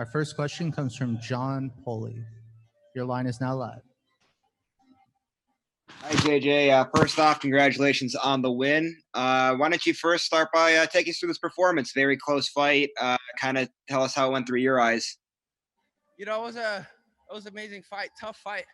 Our first question comes from John Poley. Your line is now live. Hi, JJ. First off, congratulations on the win. Why don't you first start by taking us through this performance? Very close fight. Kind of tell us how it went through your eyes. You know, it was an amazing fight, tough fight.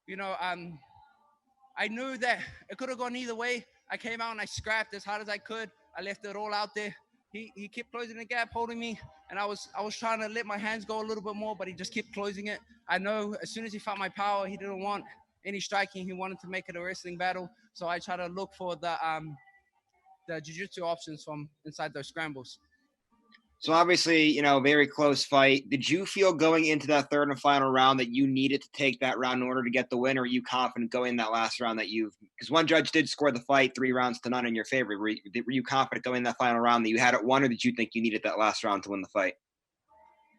You know, I knew that it could have gone either way. I came out and I scrapped as hard as I could. I left it all out there. He kept closing the gap, holding me, and I was trying to let my hands go a little bit more, but he just kept closing it. I know as soon as he felt my power, he didn't want any striking. He wanted to make it a wrestling battle. So I try to look for the jiu-jitsu options from inside those scrambles. So obviously, you know, very close fight. Did you feel going into that third and final round that you needed to take that round in order to get the win? Or are you confident going in that last round that because one judge did score the fight 3-0 in your favor. Were you confident going in that final round that you had it won, or did you think you needed that last round to win the fight?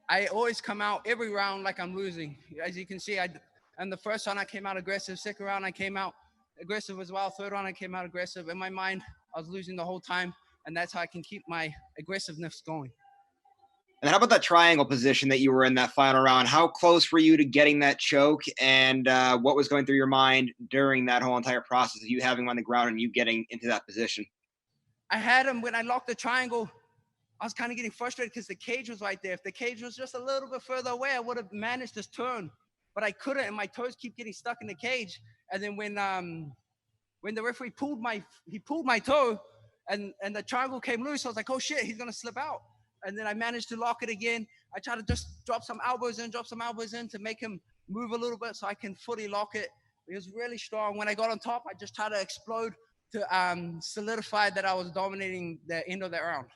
I always come out every round like I'm losing. As you can see, and the first round I came out aggressive. Second round I came out aggressive as well. Third round I came out aggressive. In my mind, I was losing the whole time, and that's how I can keep my aggressiveness going. And how about that triangle position that you were in that final round? How close were you to getting that choke, and what was going through your mind during that whole entire process of you having him on the ground and you getting into that position? I had him when I locked the triangle. I was kind of getting frustrated because the cage was right there. If the cage was just a little bit further away, I would have managed this turn, but I couldn't, and my toes keep getting stuck in the cage. And then when the referee pulled my toe, and the triangle came loose, I was like, oh shit, he's gonna slip out. And then I managed to lock it again. I tried to just drop some elbows in to make him move a little bit so I can fully lock it. It was really strong. When I got on top, I just tried to explode to solidify that I was dominating the end of that round.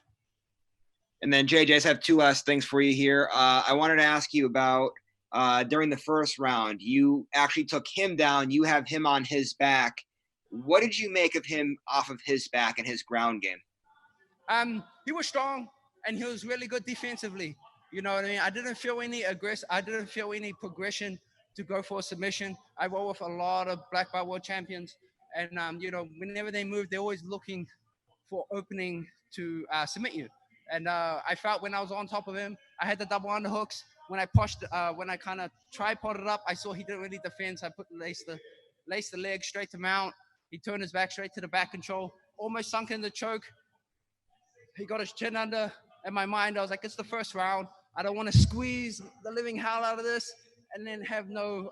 And then, JJ, I just have two last things for you here. I wanted to ask you about during the first round, you actually took him down. You have him on his back. What did you make of him off of his back and his ground game? He was strong. And he was really good defensively. You know what I mean? I didn't feel any progression to go for a submission. I roll with a lot of black belt world champions. And, you know, whenever they move, they're always looking for opening to submit you. And I felt when I was on top of him, I had the double underhooks. When I kind of tripoded up, I saw he didn't really defend. So I laced the leg straight to mount. He turned his back straight to the back control, almost sunk in the choke. He got his chin under. In my mind, I was like, it's the first round. I don't want to squeeze the living hell out of this and then have no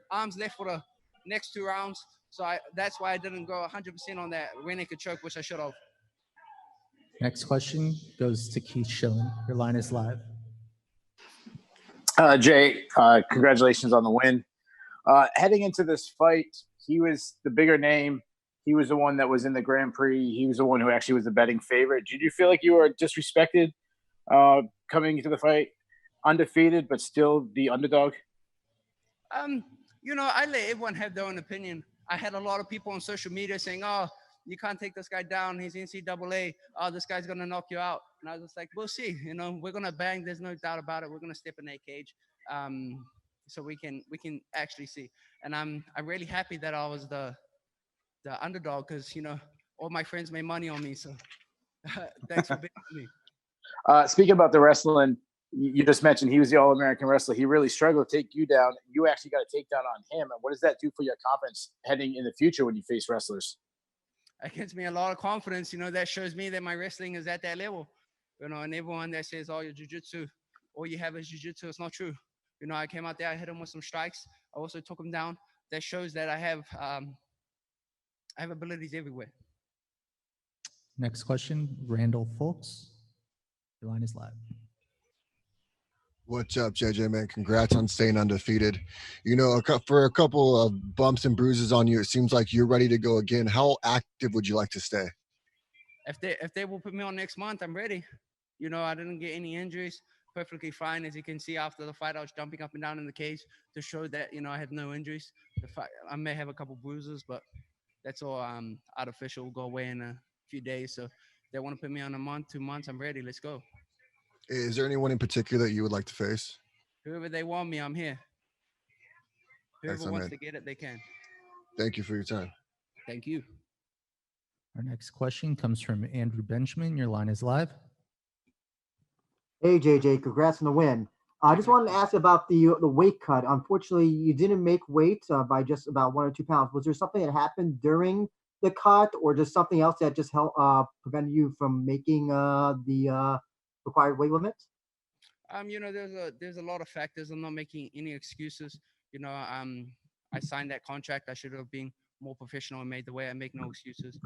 arms left for the next two rounds. So that's why I didn't go 100% on that rear naked choke, which I should have. Next question goes to Keith Schilling. Your line is live. Jay, congratulations on the win. Heading into this fight, he was the bigger name. He was the one that was in the Grand Prix. He was the one who actually was the betting favorite. Did you feel like you were disrespected coming into the fight, undefeated, but still the underdog? You know, I let everyone have their own opinion. I had a lot of people on social media saying, oh, you can't take this guy down. He's NCAA. Oh, this guy's going to knock you out. And I was just like, we'll see. You know, we're going to bang. There's no doubt about it. We're going to step in that cage so we can actually see. And I'm really happy that I was the underdog because, you know, all my friends made money on me. So thanks for being with me. Speaking about the wrestling, you just mentioned he was the All-American wrestler. He really struggled to take you down. You actually got a takedown on him. And what does that do for your confidence heading in the future when you face wrestlers? It gives me a lot of confidence. You know, that shows me that my wrestling is at that level. You know, and everyone that says, oh, your jiu-jitsu, all you have is jiu-jitsu, it's not true. You know, I came out there, I hit him with some strikes. I also took him down. That shows that I have abilities everywhere. Next question, Randall Foltz. Your line is live. What's up, JJ, man? Congrats on staying undefeated. You know, for a couple of bumps and bruises on you, it seems like you're ready to go again. How active would you like to stay? If they will put me on next month, I'm ready. You know, I didn't get any injuries. Perfectly fine. As you can see, after the fight, I was jumping up and down in the cage to show that, you know, I had no injuries. I may have a couple bruises, but that's all artificial. Will go away in a few days. So if they want to put me on a month, 2 months, I'm ready. Let's go. Is there anyone in particular that you would like to face? Whoever they want me, I'm here. Whoever wants to get it, they can. Thank you for your time. Thank you. Our next question comes from Andrew Benjamin. Your line is live. Hey, JJ, congrats on the win. I just wanted to ask about the weight cut. Unfortunately, you didn't make weight by just about 1 or 2 pounds. Was there something that happened during the cut, or just something else that just helped prevented you from making the required weight limit? There's a lot of factors. I'm not making any excuses. I signed that contract. I should have been more professional and made the weight. I make no excuses.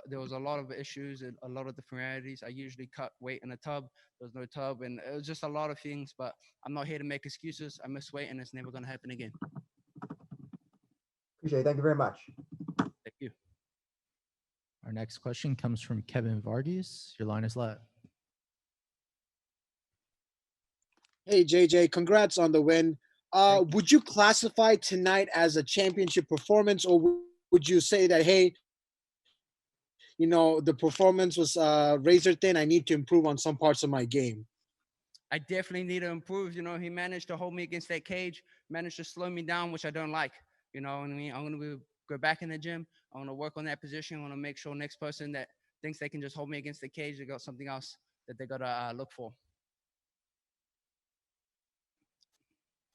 There was a lot of issues and a lot of different varieties. I usually cut weight in a tub. There was no tub, and it was just a lot of things. But I'm not here to make excuses. I miss weight, and it's never going to happen again. Appreciate it. Thank you very much. Thank you. Our next question comes from Kevin Varghese. Your line is live. Hey, JJ, congrats on the win. Would you classify tonight as a championship performance, or would you say that, hey, the performance was razor thin, I need to improve on some parts of my game? I definitely need to improve. He managed to hold me against that cage, managed to slow me down, which I don't like. You know what I mean? I'm going to go back in the gym. I'm going to work on that position. I'm going to make sure next person that thinks they can just hold me against the cage, they got something else that they got to look for.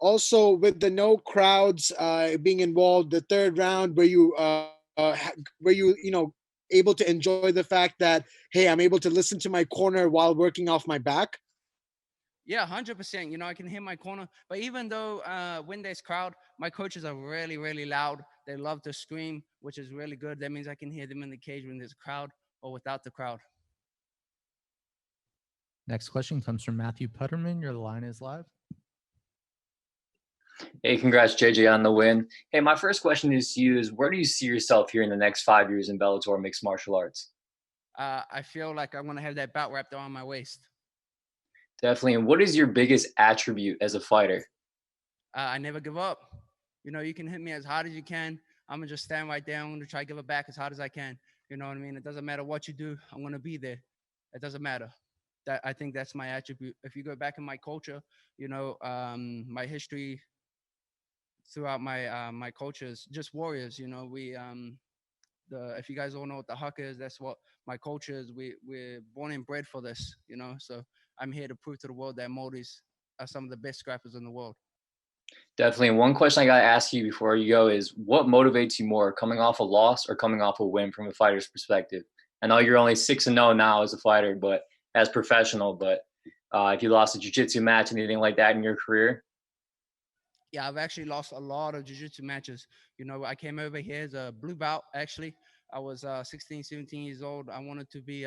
Also, with the no crowds being involved, the third round, were you able to enjoy the fact that, hey, I'm able to listen to my corner while working off my back? Yeah, 100%. I can hear my corner. But even though when there's crowd, my coaches are really, really loud. They love to scream, which is really good. That means I can hear them in the cage when there's a crowd or without the crowd. Next question comes from Matthew Putterman. Your line is live. Hey, congrats, JJ, on the win. Hey, my first question is to you is, where do you see yourself here in the next 5 years in Bellator mixed martial arts? I feel like I'm going to have that belt wrapped around my waist. Definitely. And what is your biggest attribute as a fighter? I never give up. You can hit me as hard as you can. I'm going to just stand right there. I'm going to try to give it back as hard as I can. You know what I mean? It doesn't matter what you do. I'm going to be there. It doesn't matter. I think that's my attribute. If you go back in my culture, my history throughout my culture is just warriors. If you guys all know what the huck is, that's what my culture is. We're born and bred for this, so I'm here to prove to the world that Maoris are some of the best scrappers in the world. Definitely. And one question I got to ask you before you go is, what motivates you more, coming off a loss or coming off a win from a fighter's perspective? I know you're only 6-0 now as a fighter, but as professional, but if you lost a jiu-jitsu match, anything like that in your career? Yeah, I've actually lost a lot of jiu-jitsu matches. I came over here as a blue belt, actually. I was 16, 17 years old. I wanted to be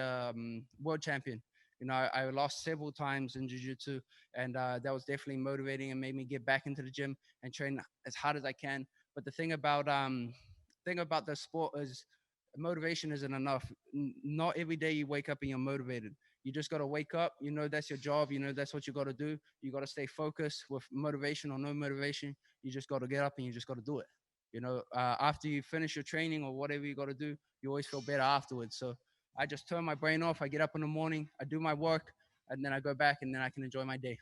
world champion. I lost several times in jiu-jitsu, and that was definitely motivating and made me get back into the gym and train as hard as I can. But the thing about the sport is motivation isn't enough. Not every day you wake up and you're motivated. You just got to wake up. That's your job. That's what you got to do. You got to stay focused with motivation or no motivation. You just got to get up and you just got to do it. After you finish your training or whatever you got to do, you always feel better afterwards. So I just turn my brain off. I get up in the morning, I do my work, and then I go back and then I can enjoy my day.